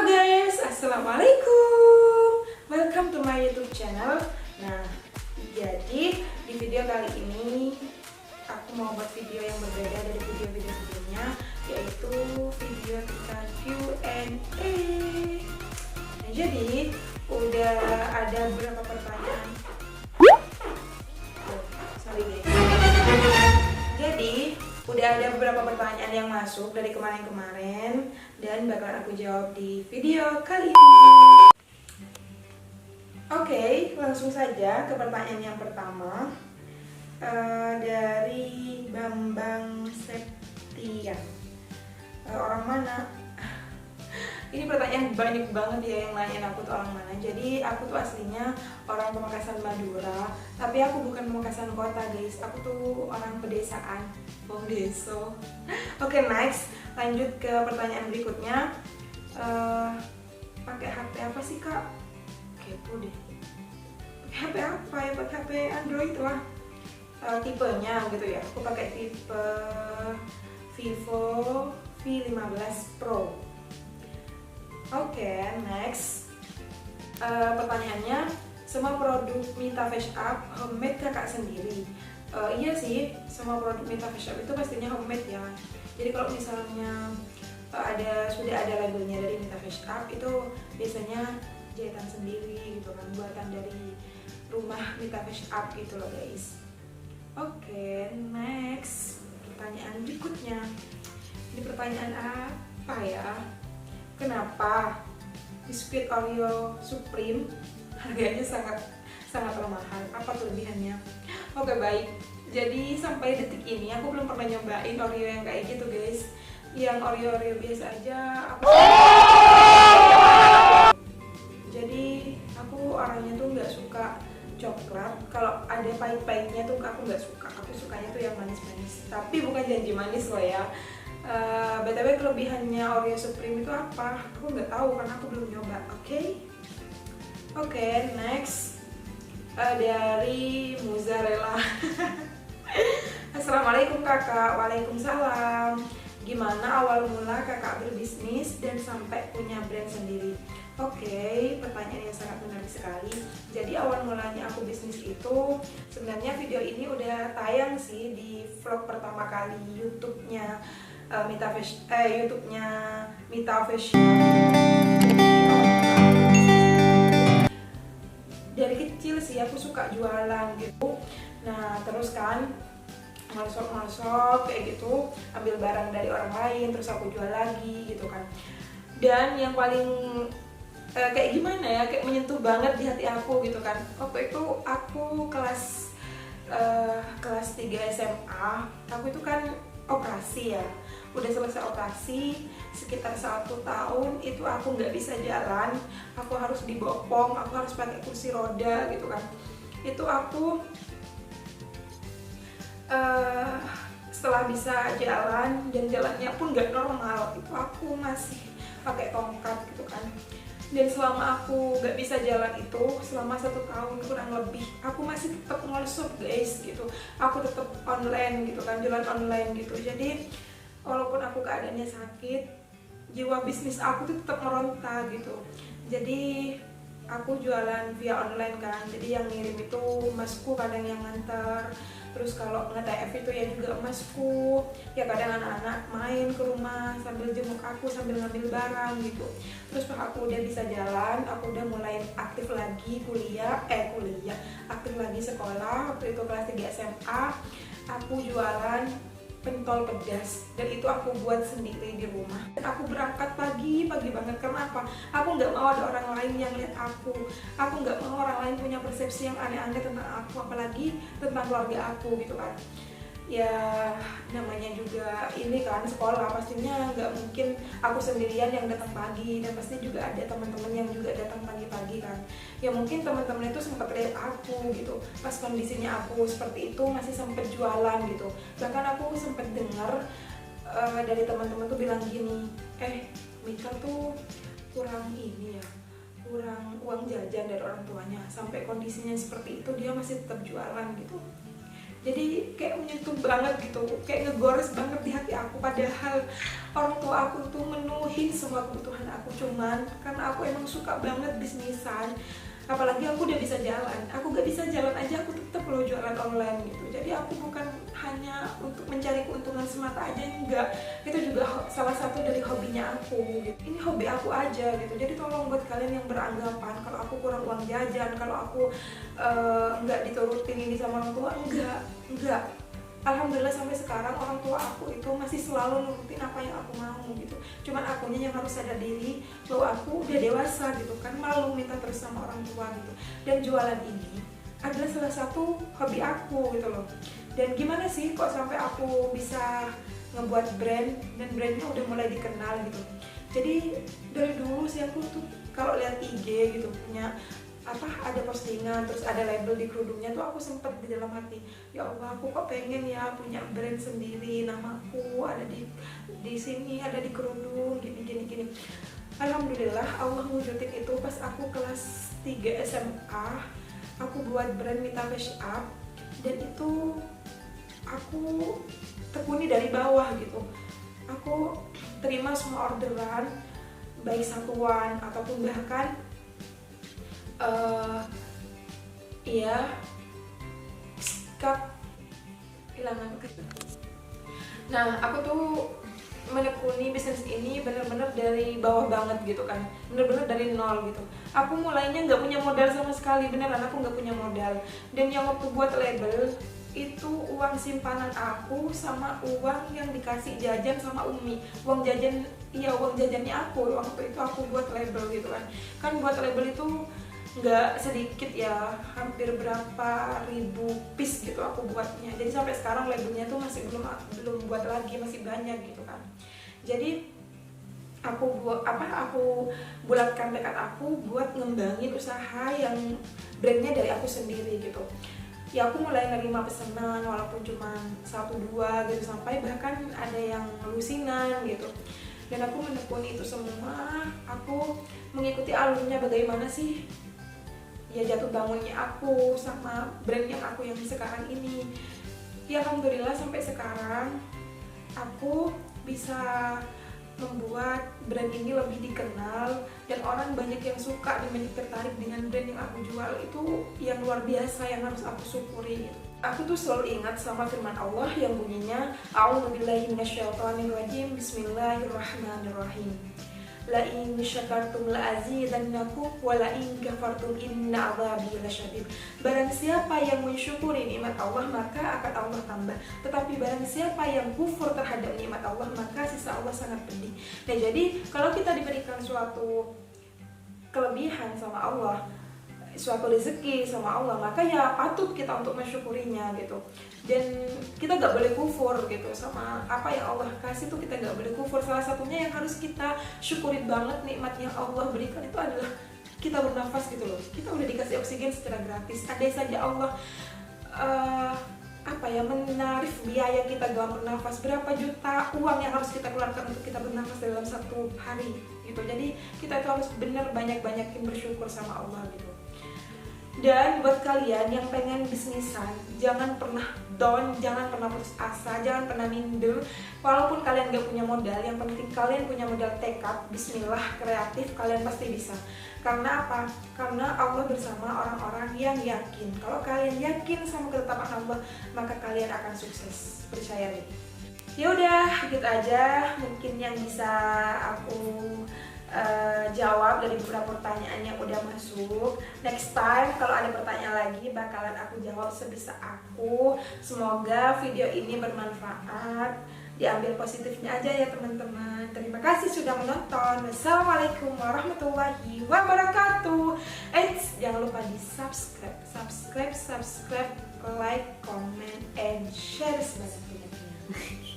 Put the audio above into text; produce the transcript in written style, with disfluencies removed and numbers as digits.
guys, assalamualaikum. Welcome to my YouTube channel. Nah, jadi di video kali ini aku mau buat video yang berbeda dari video-video sebelumnya, yaitu video tentang Q&A. Nah, jadi udah ada beberapa pertanyaan. Sorry guys. Jadi udah ada beberapa pertanyaan yang masuk dari kemarin-kemarin dan bakalan aku jawab di video kali ini. Oke, langsung saja ke pertanyaan yang pertama. Dari Bambang Septia. Orang mana? Ini pertanyaan banyak banget ya yang nanyain aku tuh orang mana. Jadi aku tuh aslinya orang Pamekasan Madura, tapi aku bukan Pamekasan kota guys. Aku tuh orang pedesaan, Bong Deso. Oke, next, lanjut ke pertanyaan berikutnya. Pakai HP apa sih kak? Kepo deh. Pakai HP apa ya? Pakai HP Android lah. Tipenya gitu ya. Aku pakai tipe Vivo V15 Pro. Oke, next. Pertanyaannya, semua produk Mita Face Up homemade kakak sendiri? Iya sih, semua produk Mita Face Up itu pastinya homemade ya. Jadi kalau misalnya sudah ada labelnya dari Mita Face Up, itu biasanya jahitan sendiri gitu kan, buatan dari rumah Mita Face Up gitu loh guys. Oke, next. Pertanyaan berikutnya. Ini pertanyaan apa ya? Kenapa biskuit Oreo Supreme harganya sangat mahal? Apa kelebihannya? Oke, baik. Jadi sampai detik ini aku belum pernah nyobain Oreo yang kayak gitu guys. Yang Oreo biasa aja aku. Jadi aku orangnya tuh nggak suka coklat. Kalau ada pahit-pahitnya tuh aku nggak suka. Aku sukanya tuh yang manis-manis. Tapi bukan janji manis loh ya. BTW kelebihannya Oreo Supreme itu apa? Aku nggak tahu karena aku belum nyoba. Oke, next. Dari Muzarella. Assalamualaikum kakak. Waalaikumsalam. Gimana awal mula kakak berbisnis dan sampai punya brand sendiri? Oke, pertanyaan yang sangat menarik sekali. Jadi awal mulanya aku bisnis itu, sebenarnya video ini udah tayang sih di vlog pertama kali YouTube-nya YouTube-nya Mita Face. Dari kecil sih aku suka jualan gitu. Nah, terus kan masuk kayak gitu, ambil barang dari orang lain, terus aku jual lagi gitu kan. Dan yang paling kayak gimana ya, kayak menyentuh banget di hati aku gitu kan. Waktu itu aku kelas 3 SMA, aku itu kan operasi ya. Udah selesai operasi sekitar 1 tahun itu aku nggak bisa jalan, aku harus dibopong, aku harus pakai kursi roda gitu kan. Itu aku setelah bisa jalan dan jalannya pun nggak normal, itu aku masih pakai tongkat gitu kan. Dan selama aku nggak bisa jalan itu selama 1 tahun kurang lebih, aku masih tetap nge-shop guys gitu. Aku tetap online gitu kan, jualan online gitu. Jadi walaupun aku keadaannya sakit, jiwa bisnis aku tuh tetap meronta gitu. Jadi aku jualan via online kan. Jadi yang ngirim itu masku, kadang yang nganter. Terus kalau nge-TF itu ya juga masku. Ya kadang anak-anak main ke rumah sambil jenguk aku, sambil ngambil barang gitu. Terus pas aku udah bisa jalan, aku udah mulai aktif lagi aktif lagi sekolah. Waktu itu kelas 3 SMA, aku jualan pentol pedas dan itu aku buat sendiri di rumah. Dan aku berangkat pagi banget. Karena apa? Aku nggak mau ada orang lain yang lihat aku nggak mau orang lain punya persepsi yang aneh-aneh tentang aku, apalagi tentang keluarga aku gitu kan. Ya namanya juga ini kan sekolah, pastinya nggak mungkin aku sendirian yang datang pagi, dan pasti juga ada teman-teman yang juga datang pagi-pagi kan. Ya mungkin teman-teman itu sempat lihat aku gitu pas kondisinya aku seperti itu, masih sempat jualan gitu. Bahkan aku sempat dengar dari teman-teman tuh bilang gini, Mita tuh kurang uang jajan dari orang tuanya, sampai kondisinya seperti itu dia masih tetap jualan gitu. Jadi kayak menyentuh banget gitu, kayak ngegores banget di hati aku. Padahal orang tua aku tuh menuhin semua kebutuhan aku, cuman karena aku emang suka banget bisnisan, apalagi aku udah bisa jalan, aku gak bisa jalan aja aku tetap loh jualan online gitu. Jadi aku bukan hanya untuk mencari keuntungan semata aja, enggak, itu juga salah satu dari hobinya aku gitu. Ini hobi aku aja gitu. Jadi tolong buat kalian yang beranggapan kalau aku kurang uang jajan, kalau aku nggak diturutin ini sama orang tua, enggak. Alhamdulillah sampai sekarang orang tua aku itu masih selalu nurutin apa yang aku mau gitu. Cuman akunya yang harus sadar diri bahwa aku udah dewasa gitu kan, malu minta terus sama orang tua gitu. Dan jualan ini adalah salah satu hobi aku gitu loh. Dan gimana sih kok sampai aku bisa ngebuat brand, dan brandnya udah mulai dikenal gitu. Jadi dari dulu sih aku tuh kalau lihat IG gitu punya ada postingan terus ada label di kerudungnya tuh, aku sempet di dalam hati, ya Allah aku kok pengen ya punya brand sendiri, namaku ada di sini, ada di kerudung gini. Alhamdulillah Allah wujudin itu pas aku kelas 3 SMA. Aku buat brand Mita Face Up, dan itu aku tekuni dari bawah gitu. Aku terima semua orderan, baik satuan ataupun bahkan hilangan. Nah, aku tuh menekuni bisnis ini bener-bener dari bawah banget gitu kan, bener-bener dari nol gitu. Aku mulainya nggak punya modal sama sekali, beneran aku nggak punya modal. Dan yang waktu buat label itu uang simpanan aku sama uang yang dikasih jajan sama Umi. Uang jajannya aku waktu itu aku buat label gitu kan. Kan buat label itu nggak sedikit ya, hampir berapa ribu piece gitu aku buatnya. Jadi sampai sekarang labelnya tuh masih belum buat lagi, masih banyak gitu kan. Jadi aku bulatkan tekad aku buat ngembangin usaha yang brandnya dari aku sendiri gitu. Ya aku mulai nerima pesanan walaupun cuma 1-2 gitu, sampai bahkan ada yang lusinan gitu. Dan aku menekuni itu semua, aku mengikuti alurnya bagaimana sih ya jatuh bangunnya aku sama brand yang aku yang sekarang ini. Ya alhamdulillah sampai sekarang aku bisa membuat brand ini lebih dikenal dan orang banyak yang suka dan banyak tertarik dengan brand yang aku jual. Itu yang luar biasa yang harus aku syukuri. Aku tuh selalu ingat sama firman Allah yang bunyinya A'udzubillahi minasyaitonirrajim, Bismillahirrahmanirrahim. La in syakartum la azidannakum wa la in kafartum inna 'adzabi lasyadid. Barang siapa yang mensyukuri nikmat Allah maka akan Allah tambah. Tetapi barang siapa yang kufur terhadap nikmat Allah maka sisa Allah sangat pedih. Nah, jadi kalau kita diberikan suatu kelebihan sama Allah, suatu rezeki sama Allah, maka ya patut kita untuk mensyukurinya gitu. Dan kita gak boleh kufur gitu sama apa yang Allah kasih tuh, kita gak boleh kufur. Salah satunya yang harus kita syukuri banget nikmat yang Allah berikan itu adalah kita bernafas gitu loh. Kita udah dikasih oksigen secara gratis. Andai saja Allah menarik biaya kita dalam bernafas, berapa juta uang yang harus kita keluarkan untuk kita bernafas dalam satu hari gitu. Jadi kita itu harus benar banyak-banyakin bersyukur sama Allah gitu. Dan buat kalian yang pengen bisnisan, jangan pernah down, jangan pernah putus asa, jangan pernah minder. Walaupun kalian gak punya modal, yang penting kalian punya modal tekad, bismillah, kreatif, kalian pasti bisa. Karena apa? Karena Allah bersama orang-orang yang yakin. Kalau kalian yakin sama ketetapan Allah, maka kalian akan sukses. Percaya deh. Ya udah, gitu aja mungkin yang bisa aku jawab dari beberapa pertanyaan yang udah masuk. Next time kalau ada pertanyaan lagi bakalan aku jawab sebisa aku. Semoga video ini bermanfaat, diambil positifnya aja ya teman-teman. Terima kasih sudah menonton. Wassalamualaikum warahmatullahi wabarakatuh. Jangan lupa di subscribe, like, comment, and share sebanyak-banyaknya.